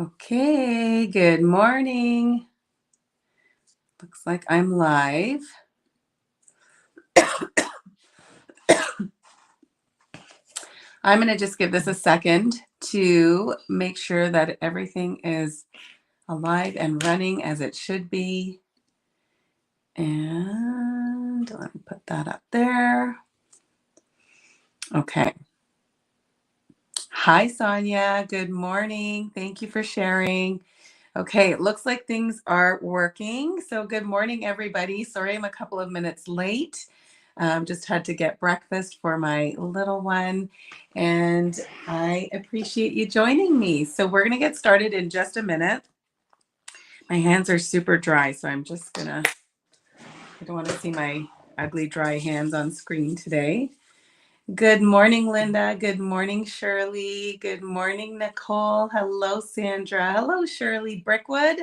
Okay, good morning. Looks like I'm live. I'm going to just give this a second to make sure that everything is alive and running as it should be. And let me put that up there. Okay. Hi, Sonia. Good morning. Thank you for sharing. Okay, it looks like things are working. So good morning, everybody. Sorry I'm a couple of minutes late. Just had to get breakfast for my little one, and I appreciate you joining me. So we're going to get started in just a minute. My hands are super dry, so I'm just gonna, I don't want to see my ugly dry hands on screen today. Good morning, Linda. Good morning, Shirley. Good morning, Nicole. Hello, Sandra. Hello, Shirley Brickwood.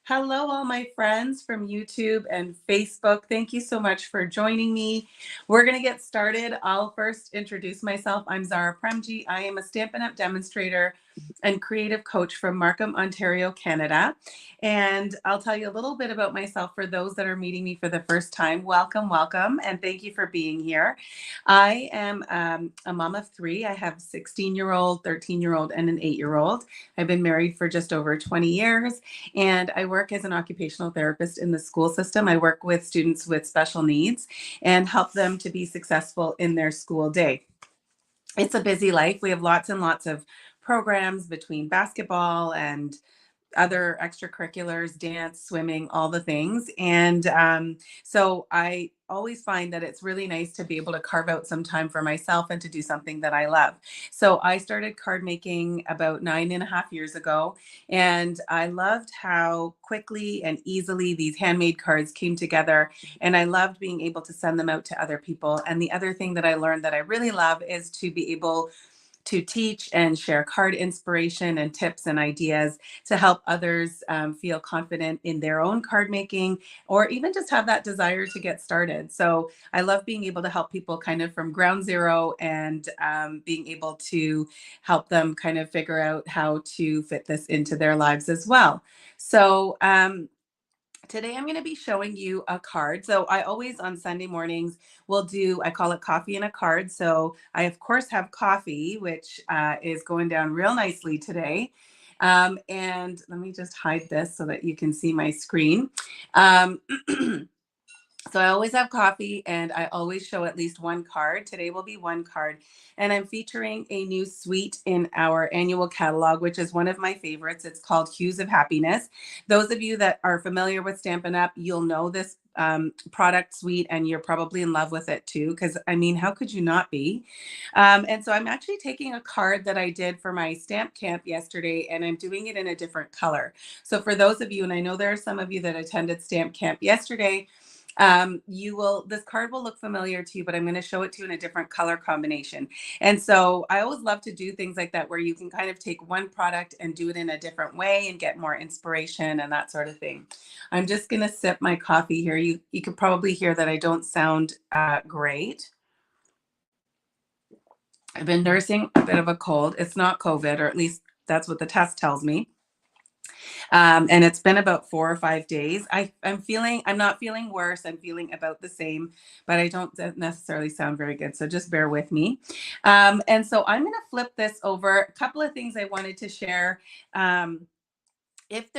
Hello, all my friends from YouTube and Facebook. Thank you so much for joining me. We're going to get started. I'll first introduce myself. I'm Zara Premji. I am a Stampin' Up! Demonstrator and creative coach from Markham, Ontario, Canada. And I'll tell you a little bit about myself for those that are meeting me for the first time. Welcome, welcome, and thank you for being here. I am a mom of three. I have a 16-year-old, 13-year-old, and an 8-year-old. I've been married for just over 20 years. And I work as an occupational therapist in the school system. I work with students with special needs and help them to be successful in their school day. It's a busy life. We have lots and lots of programs between basketball and other extracurriculars, dance, swimming, all the things. And so I always find that it's really nice to be able to carve out some time for myself and to do something that I love. So I started card making about 9.5 years ago. And I loved how quickly and easily these handmade cards came together. And I loved being able to send them out to other people. And the other thing that I learned that I really love is to be able to teach and share card inspiration and tips and ideas to help others feel confident in their own card making, or even just have that desire to get started. So I love being able to help people kind of from ground zero and being able to help them kind of figure out how to fit this into their lives as well. So today I'm going to be showing you a card. So I always on Sunday mornings will do, I call it coffee and a card. So I of course have coffee, which is going down real nicely today. And let me just hide this so that you can see my screen. Um, So I always have coffee and I always show at least one card. Today will be one card. And I'm featuring a new suite in our annual catalog, which is one of my favorites. It's called Hues of Happiness. Those of you that are familiar with Stampin' Up!, you'll know this product suite and you're probably in love with it too. Because I mean, how could you not be? And so I'm actually taking a card that I did for my stamp camp yesterday and I'm doing it in a different color. So for those of you, and I know there are some of you that attended stamp camp yesterday, this card will look familiar to you, but I'm going to show it to you in a different color combination. And so I always love to do things like that where you can kind of take one product and do it in a different way and get more inspiration and that sort of thing. I'm just going to sip my coffee here. You could probably hear that I don't sound great. I've been nursing a bit of a cold. It's not COVID, or at least that's what the test tells me. And it's been about 4 or 5 days. I'm not feeling worse. I'm feeling about the same, but I don't necessarily sound very good. So just bear with me. And so I'm going to flip this over. A couple of things I wanted to share. If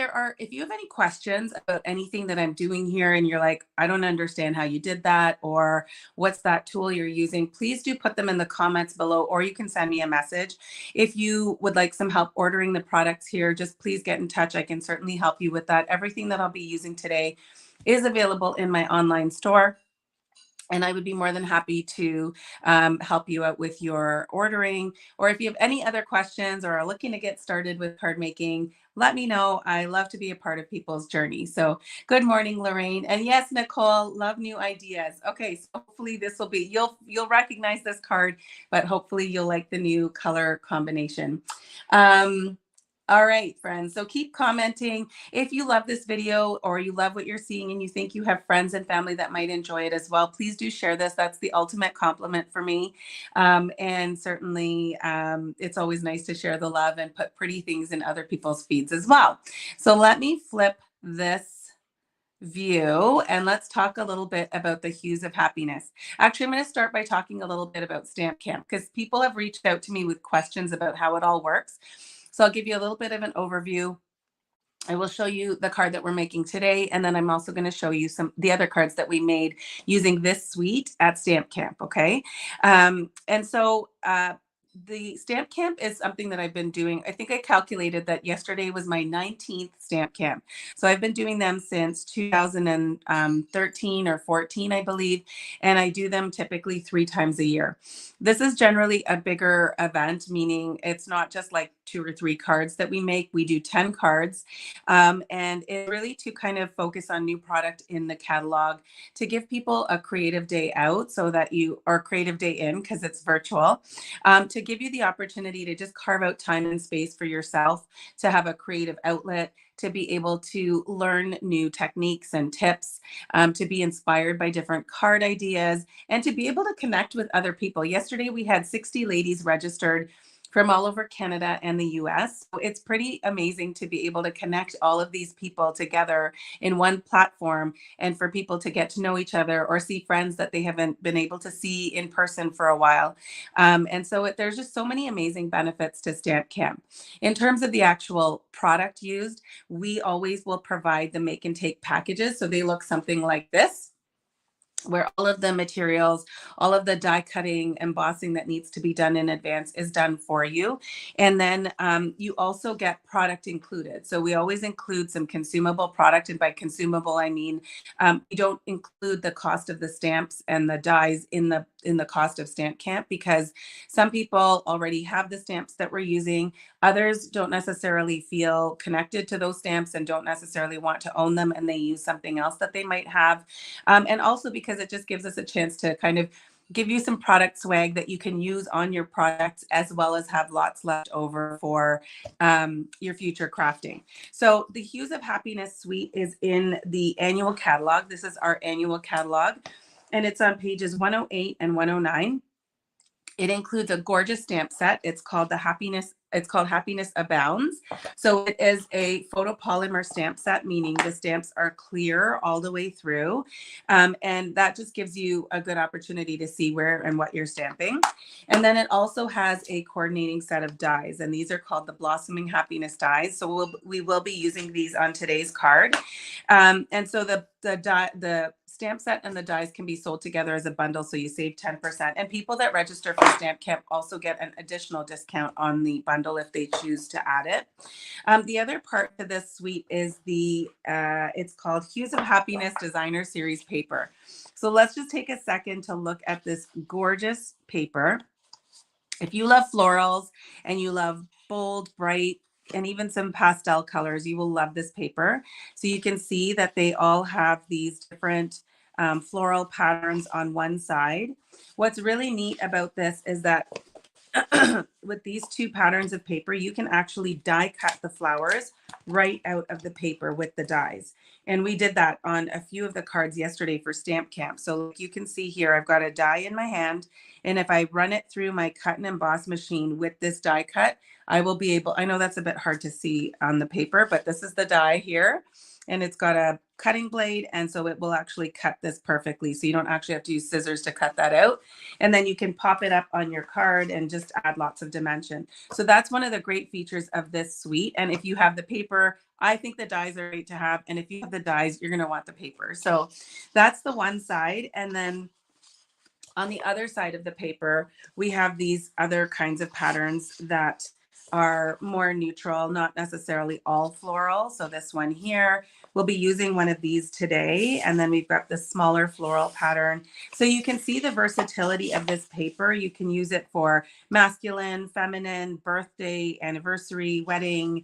you have any questions about anything that I'm doing here and you're like, I don't understand how you did that, or what's that tool you're using, please do put them in the comments below, or you can send me a message. If you would like some help ordering the products here, just please get in touch. I can certainly help you with that. Everything that I'll be using today is available in my online store. And I would be more than happy to help you out with your ordering. Or if you have any other questions or are looking to get started with card making, let me know. I love to be a part of people's journey. So good morning, Lorraine. And yes, Nicole, love new ideas. Okay, so hopefully this will be, you'll recognize this card, but hopefully you'll like the new color combination. All right, friends. So keep commenting. If you love this video or you love what you're seeing and you think you have friends and family that might enjoy it as well, please do share this. That's the ultimate compliment for me. And certainly, it's always nice to share the love and put pretty things in other people's feeds as well. So let me flip this view and let's talk a little bit about the hues of happiness. Actually, I'm going to start by talking a little bit about Stamp Camp because people have reached out to me with questions about how it all works. So I'll give you a little bit of an overview. I will show you the card that we're making today, and then I'm also going to show you the other cards that we made using this suite at Stamp Camp. Okay, and so the Stamp Camp is something that I've been doing. I think I calculated that yesterday was my 19th Stamp Camp. So I've been doing them since 2013 or 14, I believe, and I do them typically 3 times a year. This is generally a bigger event, meaning it's not just like 2 or 3 cards that we make. We do 10 cards. And it's really to kind of focus on new product in the catalog, to give people a creative day out so that or creative day in, because it's virtual, to give you the opportunity to just carve out time and space for yourself, to have a creative outlet, to be able to learn new techniques and tips, to be inspired by different card ideas, and to be able to connect with other people. Yesterday, we had 60 ladies registered from all over Canada and the US. So it's pretty amazing to be able to connect all of these people together in one platform and for people to get to know each other or see friends that they haven't been able to see in person for a while. And so there's just so many amazing benefits to Stamp Camp. In terms of the actual product used, we always will provide the make and take packages. So they look something like this, where all of the materials, all of the die cutting, embossing that needs to be done in advance is done for you. And then you also get product included. So we always include some consumable product. And by consumable, I mean, we don't include the cost of the stamps and the dies in the cost of Stamp Camp, because some people already have the stamps that we're using. Others don't necessarily feel connected to those stamps and don't necessarily want to own them, and they use something else that they might have. And also because it just gives us a chance to kind of give you some product swag that you can use on your products, as well as have lots left over for your future crafting. So the Hues of Happiness suite is in the annual catalog. This is our annual catalog, and it's on pages 108 and 109. It includes a gorgeous stamp set. It's called Happiness Abounds. So it is a photopolymer stamp set, meaning the stamps are clear all the way through. And that just gives you a good opportunity to see where and what you're stamping. And then it also has a coordinating set of dies, and these are called the Blossoming Happiness dies. So we will be using these on today's card. And so the stamp set and the dies can be sold together as a bundle, so you save 10%. And people that register for Stamp Camp also get an additional discount on the bundle if they choose to add it. The other part to this suite is it's called Hues of Happiness Designer Series paper. So let's just take a second to look at this gorgeous paper. If you love florals and you love bold, bright, and even some pastel colors, you will love this paper. So you can see that they all have these different floral patterns on one side. What's really neat about this is that with these 2 patterns of paper, you can actually die cut the flowers right out of the paper with the dies. And we did that on a few of the cards yesterday for Stamp Camp. So you can see here, I've got a die in my hand, and if I run it through my cut and emboss machine with this die cut, I will be able, I know that's a bit hard to see on the paper, but this is the die here, and it's got a cutting blade, and so it will actually cut this perfectly. So you don't actually have to use scissors to cut that out. And then you can pop it up on your card and just add lots of dimension. So that's one of the great features of this suite. And if you have the paper, I think the dies are great to have. And if you have the dies, you're going to want the paper. So that's the one side. And then on the other side of the paper, we have these other kinds of patterns that are more neutral, not necessarily all floral. So this one here, we'll be using one of these today. And then we've got the smaller floral pattern. So you can see the versatility of this paper. You can use it for masculine, feminine, birthday, anniversary, wedding,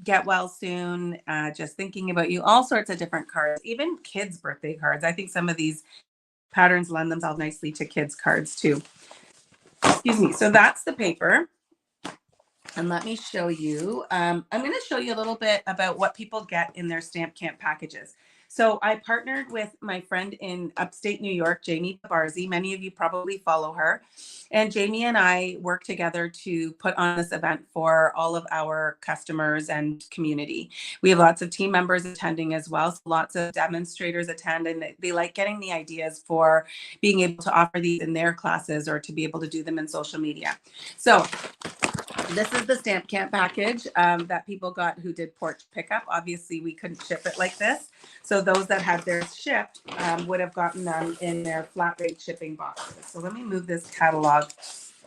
get well soon, just thinking about you, all sorts of different cards, even kids' birthday cards. I think some of these patterns lend themselves nicely to kids' cards too. Excuse me. So that's the paper. And let me show you. I'm going to show you a little bit about what people get in their Stamp Camp packages. So I partnered with my friend in upstate New York, Jamie Barzi. Many of you probably follow her. And Jamie and I work together to put on this event for all of our customers and community. We have lots of team members attending as well. So lots of demonstrators attend, and they like getting the ideas for being able to offer these in their classes or to be able to do them in social media. So this is the Stamp Camp package that people got who did porch pickup. Obviously, we couldn't ship it like this. So those that had theirs shipped would have gotten them in their flat rate shipping boxes. So let me move this catalog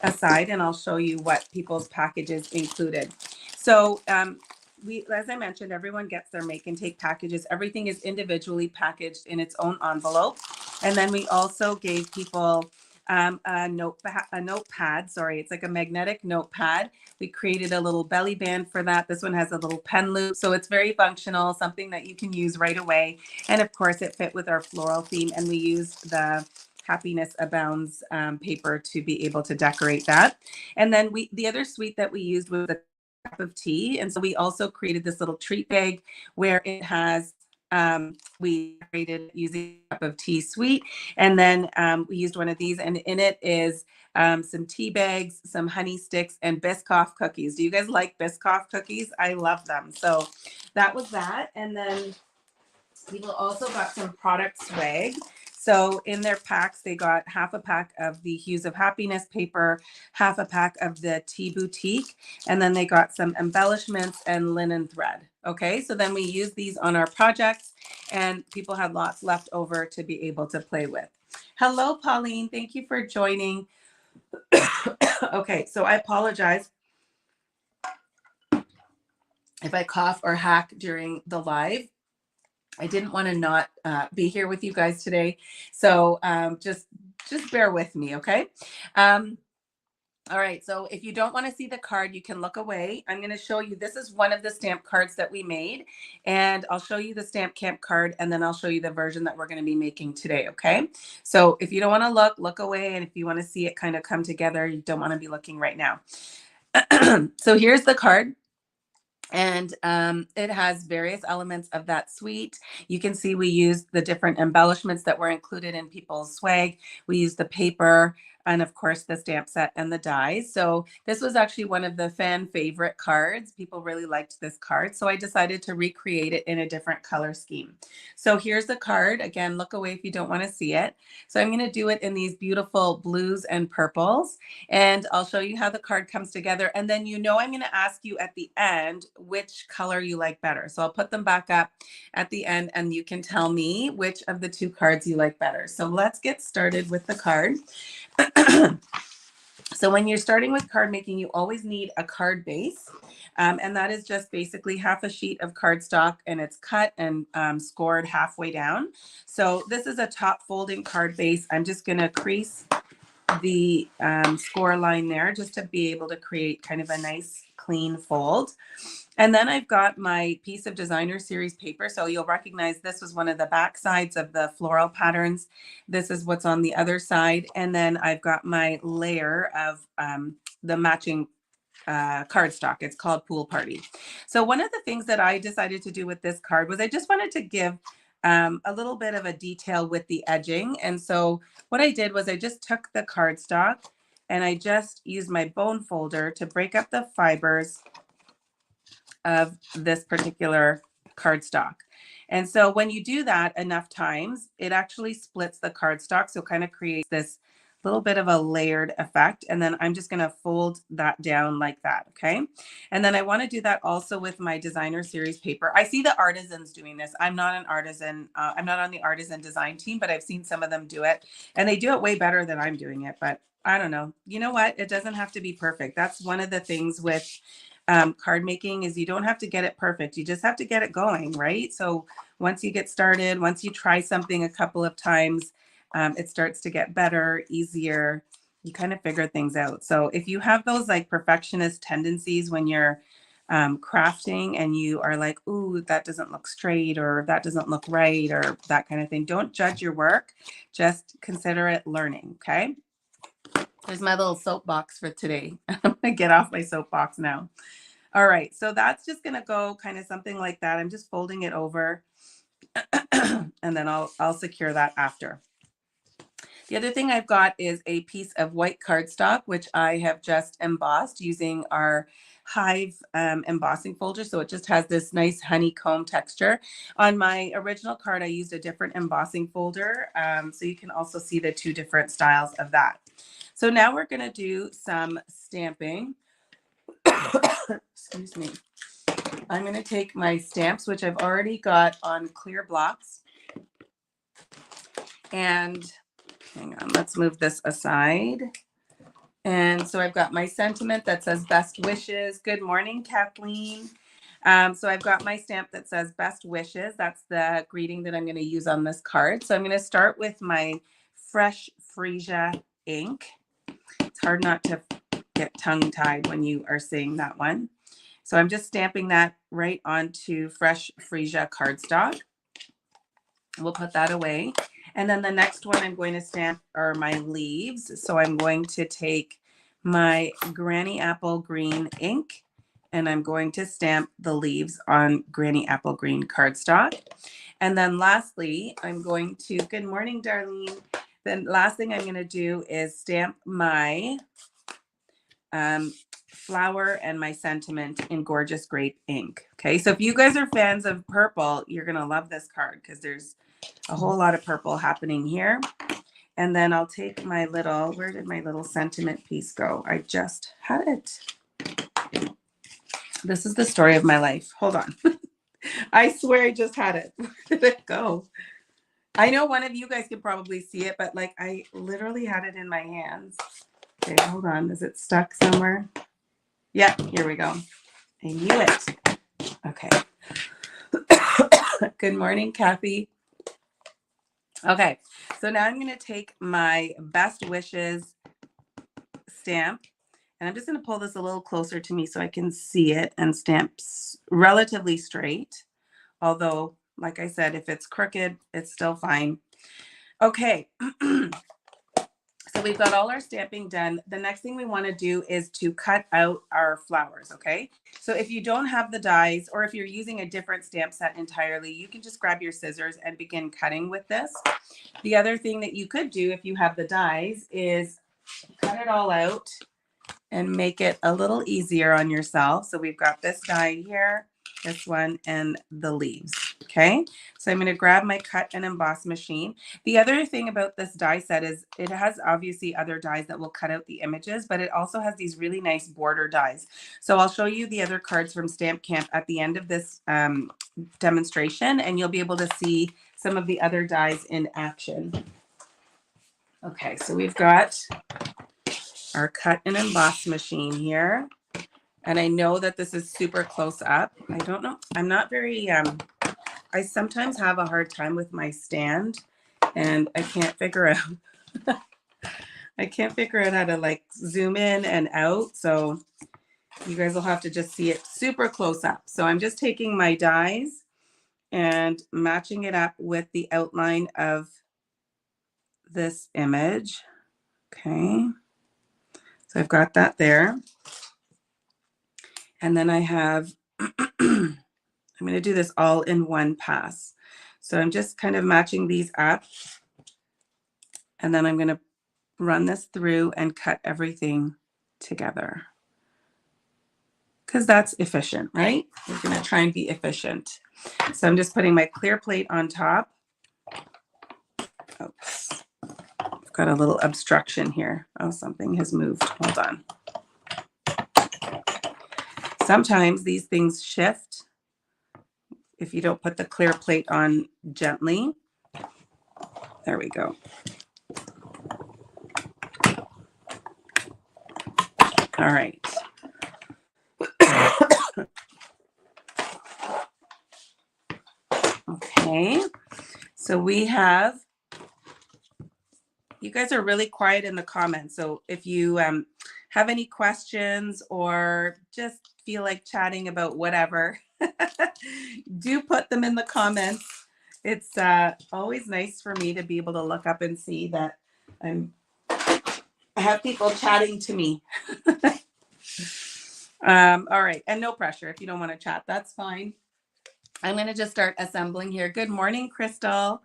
aside and I'll show you what people's packages included. So as I mentioned, everyone gets their make and take packages. Everything is individually packaged in its own envelope. And then we also gave people a notepad. Sorry, it's like a magnetic notepad. We created a little belly band for that. This one has a little pen loop, so it's very functional, something that you can use right away. And of course, it fit with our floral theme, and we used the Happiness Abounds paper to be able to decorate that. And then the other suite that we used was a cup of tea, and so we also created this little treat bag where it has we created using a cup of tea suite, and then we used one of these, and in it is some tea bags, some honey sticks, and Biscoff cookies. Do you guys like Biscoff cookies? I love them. So that was that. And then people also got some product swag. So in their packs, they got half a pack of the Hues of Happiness paper, half a pack of the Tea Boutique, and then they got some embellishments and linen thread. Okay, so then we used these on our projects and people had lots left over to be able to play with. Hello, Pauline. Thank you for joining. Okay, so I apologize if I cough or hack during the live. I didn't want to not be here with you guys today. So just bear with me, okay? All right, so if you don't want to see the card, you can look away. I'm going to show you, this is one of the stamp cards that we made, and I'll show you the Stamp Camp card, and then I'll show you the version that we're going to be making today, okay? So if you don't want to look away, and if you want to see it kind of come together, you don't want to be looking right now. So here's the card. And it has various elements of that suite. You can see we used the different embellishments that were included in people's swag. We used the paper and of course the stamp set and the dies. So this was actually one of the fan favorite cards. People really liked this card. So I decided to recreate it in a different color scheme. So here's the card. Again, look away if you don't want to see it. So I'm going to do it in these beautiful blues and purples. And I'll show you how the card comes together. And then I'm going to ask you at the end which color you like better. So I'll put them back up at the end and you can tell me which of the two cards you like better. So let's get started with the card. So when you're starting with card making, you always need a card base. And that is just basically half a sheet of cardstock, and it's cut and scored halfway down. So this is a top folding card base. I'm just going to crease the score line there just to be able to create kind of a nice clean fold. And then I've got my piece of designer series paper. So you'll recognize this was one of the back sides of the floral patterns. This is what's on the other side. And then I've got my layer of the matching cardstock. It's called Pool Party. So one of the things that I decided to do with this card was I just wanted to give a little bit of a detail with the edging. And so what I did was I just took the cardstock and I just used my bone folder to break up the fibers of this particular cardstock. And so when you do that enough times, it actually splits the cardstock. So it kind of creates this little bit of a layered effect. And then I'm just going to fold that down like that. Okay. And then I want to do that also with my designer series paper. I see the artisans doing this. I'm not an artisan. I'm not on the artisan design team, but I've seen some of them do it and they do it way better than I'm doing it. But I don't know. You know what? It doesn't have to be perfect. That's one of the things with card making is you don't have to get it perfect. You just have to get it going, right? So once you get started, once you try something a couple of times, it starts to get better, easier. You kind of figure things out. So if you have those like perfectionist tendencies when you're crafting and you are like, ooh, that doesn't look straight or that doesn't look right or that kind of thing, don't judge your work. Just consider it learning, okay? There's my little soapbox for today. I'm going to get off my soapbox now. All right, so that's just going to go kind of something like that. I'm just folding it over and then I'll secure that after. The other thing I've got is a piece of white cardstock, which I have just embossed using our Hive embossing folder. So it just has this nice honeycomb texture. On my original card, I used a different embossing folder. So you can also see the two different styles of that. So now we're going to do some stamping. Excuse me. I'm going to take my stamps, which I've already got on clear blocks. And hang on, let's move this aside. And so I've got my sentiment that says best wishes. Good morning, Kathleen. So I've got my stamp that says best wishes. That's the greeting that I'm going to use on this card. So I'm going to start with my fresh freesia ink. It's hard not to get tongue-tied when you are saying that one. So I'm just stamping that right onto fresh freesia cardstock. We'll put that away. And then the next one I'm going to stamp are my leaves. So I'm going to take my Granny Apple Green ink and I'm going to stamp the leaves on Granny Apple Green cardstock. And then lastly, I'm going to, good morning, Darlene. Then last thing I'm going to do is stamp my flower and my sentiment in Gorgeous Grape ink. Okay, so if you guys are fans of purple, you're going to love this card because there's a whole lot of purple happening here. And then I'll take my little, where did my little sentiment piece go? I just had it. This is the story of my life. Hold on. I swear I just had it. Where did it go? I know one of you guys could probably see it, but like I literally had it in my hands. Okay, hold on. Is it stuck somewhere? Yeah, here we go. I knew it. Okay. Good morning, Kathy. Okay, so now I'm going to take my best wishes stamp and I'm just going to pull this a little closer to me so I can see it and stamp relatively straight. Although, like I said, if it's crooked, it's still fine. Okay. So we've got all our stamping done. The next thing we want to do is to cut out our flowers, okay? So if you don't have the dies or if you're using a different stamp set entirely, you can just grab your scissors and begin cutting with this. The other thing that you could do if you have the dies is cut it all out and make it a little easier on yourself. So we've got this die here, this one, and the leaves. Okay, so I'm going to grab my cut and emboss machine. The other thing about this die set is it has obviously other dies that will cut out the images, but it also has these really nice border dies. So I'll show you the other cards from Stamp Camp at the end of this demonstration, and you'll be able to see some of the other dies in action. Okay, so we've got our cut and emboss machine here. And I know that this is super close up. I don't know. I'm not very, I sometimes have a hard time with my stand and I can't figure out, I can't figure out how to like zoom in and out. So you guys will have to just see it super close up. So I'm just taking my dies and matching it up with the outline of this image. Okay. So I've got that there. And then I have, I'm going to do this all in one pass. So I'm just kind of matching these up. And then I'm going to run this through and cut everything together. Because that's efficient, right? We're going to try and be efficient. So I'm just putting my clear plate on top. Oops. I've got a little obstruction here. Oh, something has moved. Hold on. Sometimes these things shift if you don't put the clear plate on gently. There we go. All right. Okay. So we have, you guys are really quiet in the comments. So if you have any questions or just feel like chatting about whatever, do put them in the comments. It's always nice for me to be able to look up and see that I'm I have people chatting to me. All right. And no pressure. If you don't want to chat, that's fine. I'm going to just start assembling here. Good morning, Crystal.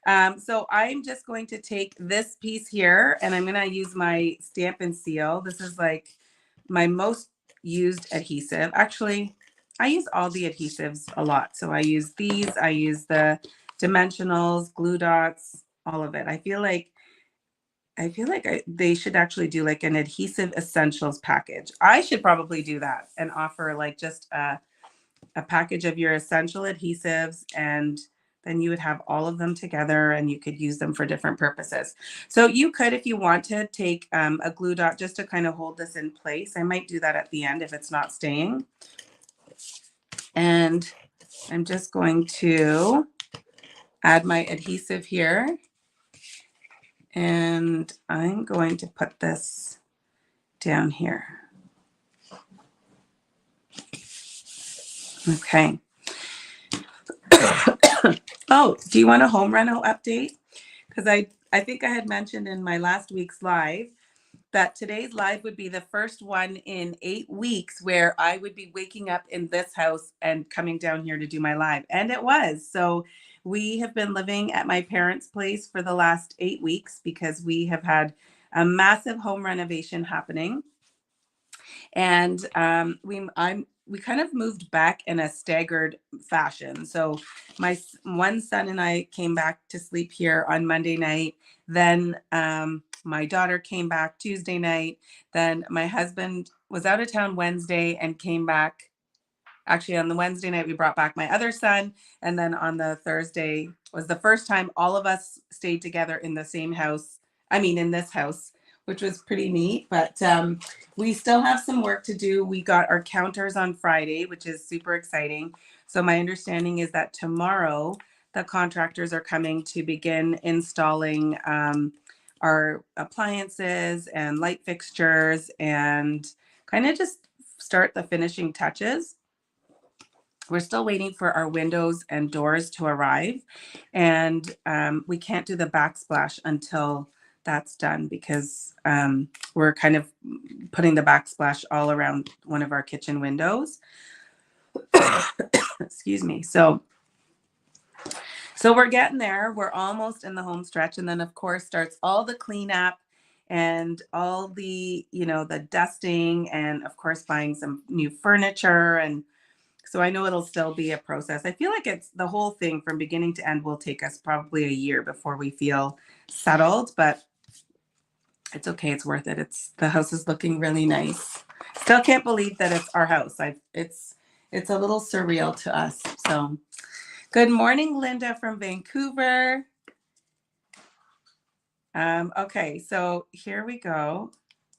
So I'm just going to take this piece here and I'm going to use my Stamp and Seal. This is like my most used adhesive. Actually, I use all the adhesives a lot. So I use these, I use the dimensionals, glue dots, all of it. I feel like they should actually do like an adhesive essentials package. I should probably do that and offer like just a package of your essential adhesives, and then you would have all of them together and you could use them for different purposes. So you could, if you want to, take a glue dot just to kind of hold this in place. I might do that at the end if it's not staying. And I'm just going to add my adhesive here. And I'm going to put this down here. Okay. Oh, do you want a home reno update? Because I think I had mentioned in my last week's live that today's live would be the first one in 8 weeks where I would be waking up in this house and coming down here to do my live. And it was. So we have been living at my parents' place for the last 8 weeks because we have had a massive home renovation happening. And we kind of moved back in a staggered fashion. So my one son and I came back to sleep here on Monday night. Then my daughter came back Tuesday night. Then my husband was out of town Wednesday and came back. Actually, on the Wednesday night, we brought back my other son. And then on the Thursday was the first time all of us stayed together in the same house. I mean, in this house, which was pretty neat. But we still have some work to do. We got our counters on Friday, which is super exciting. So my understanding is that tomorrow the contractors are coming to begin installing our appliances and light fixtures and kind of just start the finishing touches. We're still waiting for our windows and doors to arrive, and we can't do the backsplash until that's done because we're kind of putting the backsplash all around one of our kitchen windows. Excuse me. So we're getting there. We're almost in the home stretch, and then of course starts all the cleanup and all the, the dusting, and of course buying some new furniture. And so I know it'll still be a process. I feel like it's the whole thing from beginning to end will take us probably a year before we feel settled, but it's okay. It's worth it. The house is looking really nice. Still can't believe that it's our house. It's a little surreal to us. So good morning, Linda from Vancouver. Okay, so here we go.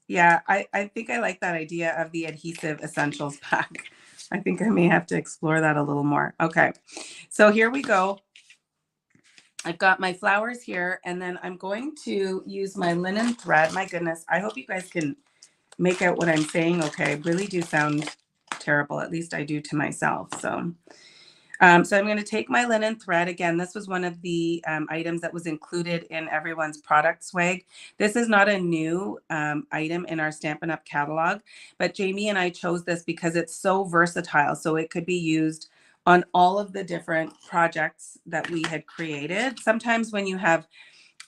Yeah, I think I like that idea of the adhesive essentials pack. I think I may have to explore that a little more. Okay, so here we go. I've got my flowers here, and then I'm going to use my linen thread. My goodness, I hope you guys can make out what I'm saying. Okay, I really do sound terrible. At least I do to myself. So I'm going to take my linen thread. Again, this was one of the items that was included in everyone's product swag. This is not a new item in our Stampin' Up! Catalog, but Jamie and I chose this because it's so versatile. So it could be used on all of the different projects that we had created. Sometimes when you have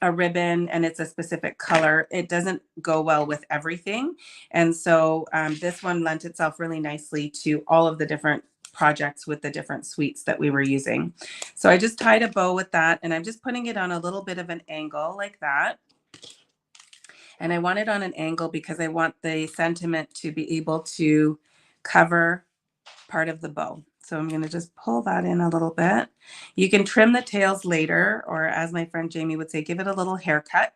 a ribbon and it's a specific color, it doesn't go well with everything. And so this one lent itself really nicely to all of the different projects with the different suites that we were using. So I just tied a bow with that, and I'm just putting it on a little bit of an angle like that. And I want it on an angle because I want the sentiment to be able to cover part of the bow. So I'm going to just pull that in a little bit. You can trim the tails later, or as my friend Jamie would say, give it a little haircut.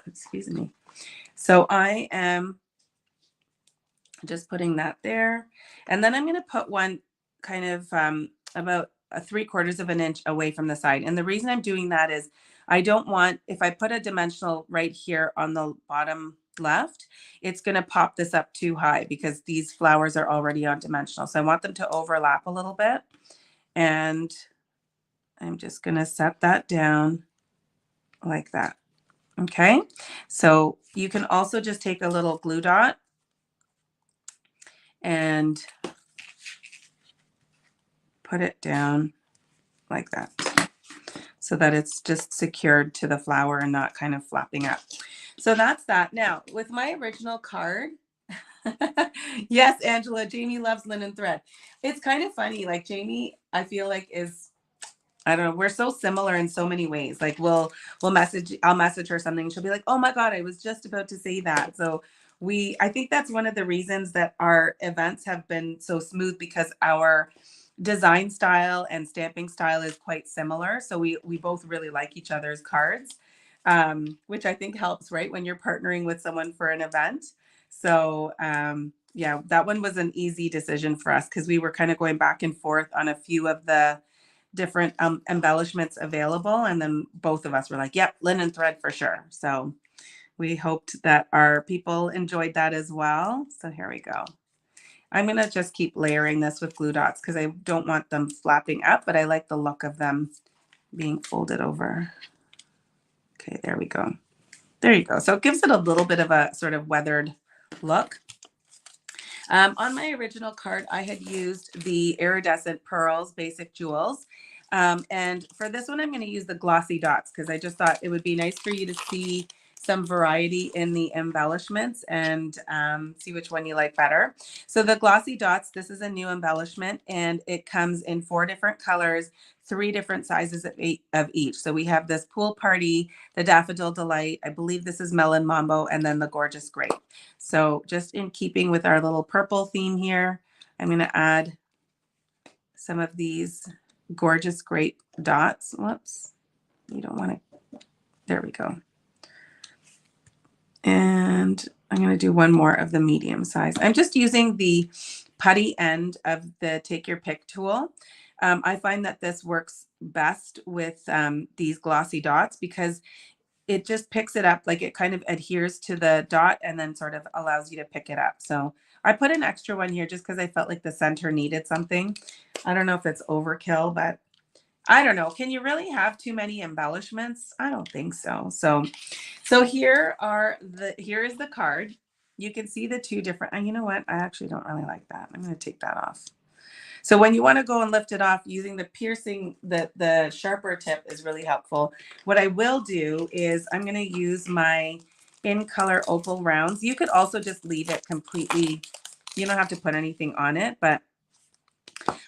Excuse me. So I am just putting that there. And then I'm going to put one kind of about 3/4 of an inch away from the side. And the reason I'm doing that is I don't want, if I put a dimensional right here on the bottom left, it's going to pop this up too high because these flowers are already on dimensional. So I want them to overlap a little bit. And I'm just going to set that down like that. Okay, so you can also just take a little glue dot and put it down like that so that it's just secured to the flower and not kind of flapping up. So that's that. Now, with my original card, yes, Angela, Jamie loves linen thread. It's kind of funny. Like Jamie, I feel like is I don't know. We're so similar in so many ways. Like I'll message her something. She'll be like, "Oh my God, I was just about to say that." So I think that's one of the reasons that our events have been so smooth because our design style and stamping style is quite similar. So we both really like each other's cards, which I think helps, right? When you're partnering with someone for an event. So yeah, that one was an easy decision for us because we were kind of going back and forth on a few of the different embellishments available. And then both of us were like, yep, linen thread for sure. So we hoped that our people enjoyed that as well. So here we go. I'm going to just keep layering this with glue dots because I don't want them flapping up, but I like the look of them being folded over. Okay, there we go. There you go. So it gives it a little bit of a sort of weathered look. On my original card, I had used the Iridescent Pearls Basic Jewels. And for this one, I'm going to use the glossy dots because I just thought it would be nice for you to see some variety in the embellishments and see which one you like better. So the glossy dots, this is a new embellishment and it comes in 4 different colors, 3 different sizes of each. So we have this Pool Party, the Daffodil Delight, I believe this is Melon Mambo, and then the Gorgeous Grape. So just in keeping with our little purple theme here, I'm going to add some of these Gorgeous Grape dots. Whoops, you don't want to, there we go. And I'm going to do one more of the medium size. I'm just using the putty end of the Take Your Pick tool. I find that this works best with these glossy dots because it just picks it up, like it kind of adheres to the dot and then sort of allows you to pick it up. So I put an extra one here just because I felt like the center needed something. I don't know if it's overkill, but I don't know. Can you really have too many embellishments? I don't think so. So here is the card. You can see the 2 different, and you know what? I actually don't really like that. I'm going to take that off. So when you want to go and lift it off using the piercing, the sharper tip is really helpful. What I will do is I'm going to use my In Color Opal Rounds. You could also just leave it completely. You don't have to put anything on it, but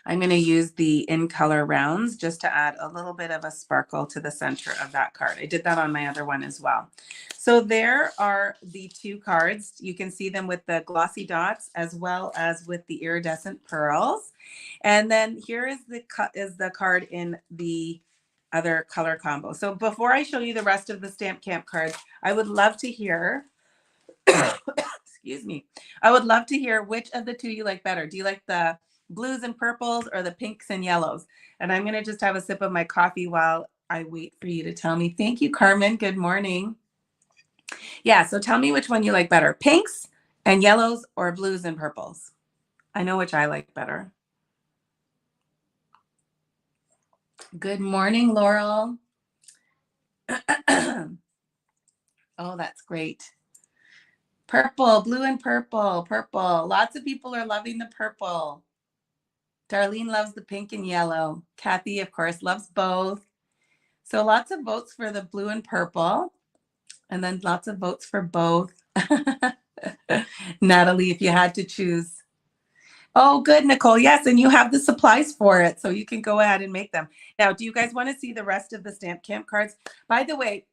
I'm going to use the In Color Rounds just to add a little bit of a sparkle to the center of that card. I did that on my other one as well. So there are the 2 cards. You can see them with the glossy dots as well as with the iridescent pearls. And then here is the card in the other color combo. So before I show you the rest of the Stamp Camp cards, I would love to hear, excuse me, I would love to hear which of the 2 you like better. Do you like the blues and purples or the pinks and yellows? And I'm going to just have a sip of my coffee while I wait for you to tell me. Thank you, Carmen. Good morning. Yeah, so tell me which one you like better, pinks and yellows or blues and purples? I know which I like better. Good morning, Laurel. Oh, that's great. Purple, blue and purple, purple. Lots of people are loving the purple. Darlene loves the pink and yellow. Kathy, of course, loves both. So lots of votes for the blue and purple. And then lots of votes for both. Natalie, if you had to choose. Oh, good, Nicole. Yes, and you have the supplies for it, so you can go ahead and make them. Now, do you guys want to see the rest of the Stamp Camp cards? By the way,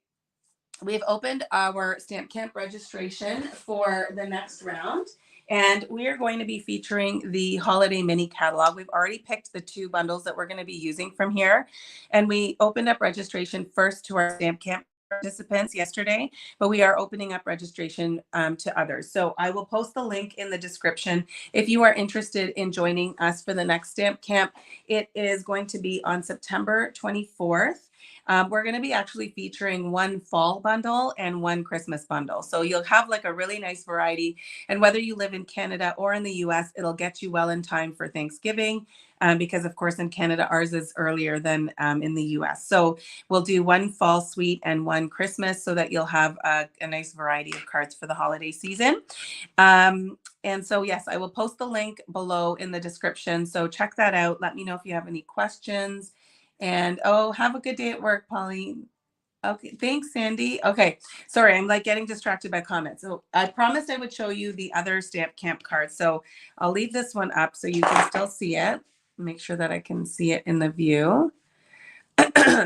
we've opened our Stamp Camp registration for the next round, and we are going to be featuring the holiday mini catalog. We've already picked the 2 bundles that we're going to be using from here, and we opened up registration first to our Stamp Camp participants yesterday, but we are opening up registration to others. So I will post the link in the description if you are interested in joining us for the next Stamp Camp. It is going to be on September 24th. we're going to be actually featuring one fall bundle and one Christmas bundle. So you'll have like a really nice variety. And whether you live in Canada or in the US, it'll get you well in time for Thanksgiving. Because of course in Canada, ours is earlier than in the US. So we'll do one fall suite and one Christmas so that you'll have a nice variety of cards for the holiday season. And so, yes, I will post the link below in the description. So check that out. Let me know if you have any questions. And oh, have a good day at work, Pauline. Okay, thanks, Sandy. Okay, sorry, I'm like getting distracted by comments. So I promised I would show you the other Stamp Camp card. So I'll leave this one up so you can still see it. Make sure that I can see it in the view.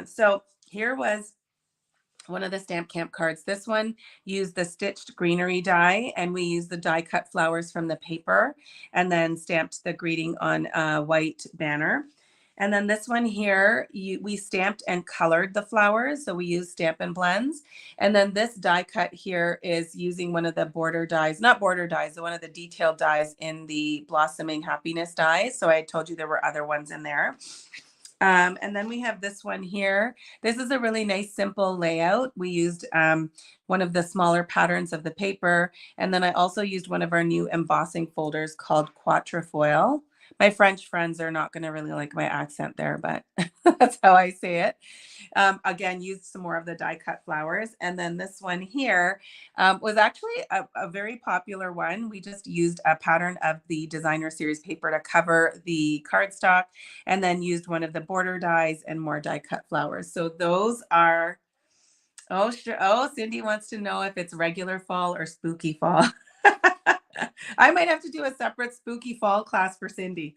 So here was one of the Stamp Camp cards. This one used the stitched greenery die, and we used the die cut flowers from the paper and then stamped the greeting on a white banner. And then this one here, we stamped and colored the flowers. So we used Stampin' Blends. And then this die cut here is using one of the border dies, not border dies, one of the detailed dies in the Blossoming Happiness dies. So I told you there were other ones in there. And then we have this one here. This is a really nice, simple layout. We used one of the smaller patterns of the paper. And then I also used one of our new embossing folders called Quatrefoil. My French friends are not going to really like my accent there, but that's how I say it. Again, used some more of the die cut flowers. And then this one here was actually a very popular one. We just used a pattern of the designer series paper to cover the cardstock and then used one of the border dies and more die cut flowers. So those are, oh, sure. Oh, Cindy wants to know if it's regular fall or spooky fall. I might have to do a separate spooky fall class for Cindy.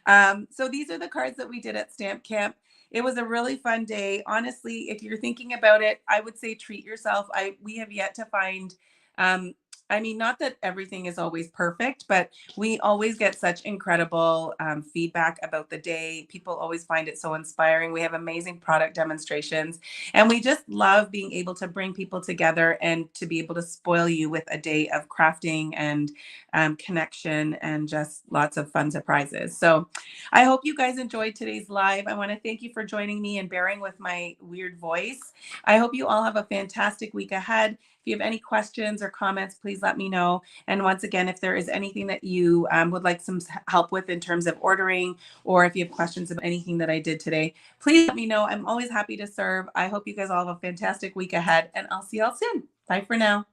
So these are the cards that we did at Stamp Camp. It was a really fun day. Honestly, if you're thinking about it, I would say treat yourself. We have yet to find I mean, not that everything is always perfect, but we always get such incredible feedback about the day. People always find it so inspiring. We have amazing product demonstrations, and we just love being able to bring people together and to be able to spoil you with a day of crafting and connection and just lots of fun surprises. So I hope you guys enjoyed today's live. I want to thank you for joining me and bearing with my weird voice. I hope you all have a fantastic week ahead. If you have any questions or comments, please let me know. And once again, if there is anything that you would like some help with in terms of ordering, or if you have questions about anything that I did today, please let me know. I'm always happy to serve. I hope you guys all have a fantastic week ahead, and I'll see y'all soon. Bye for now.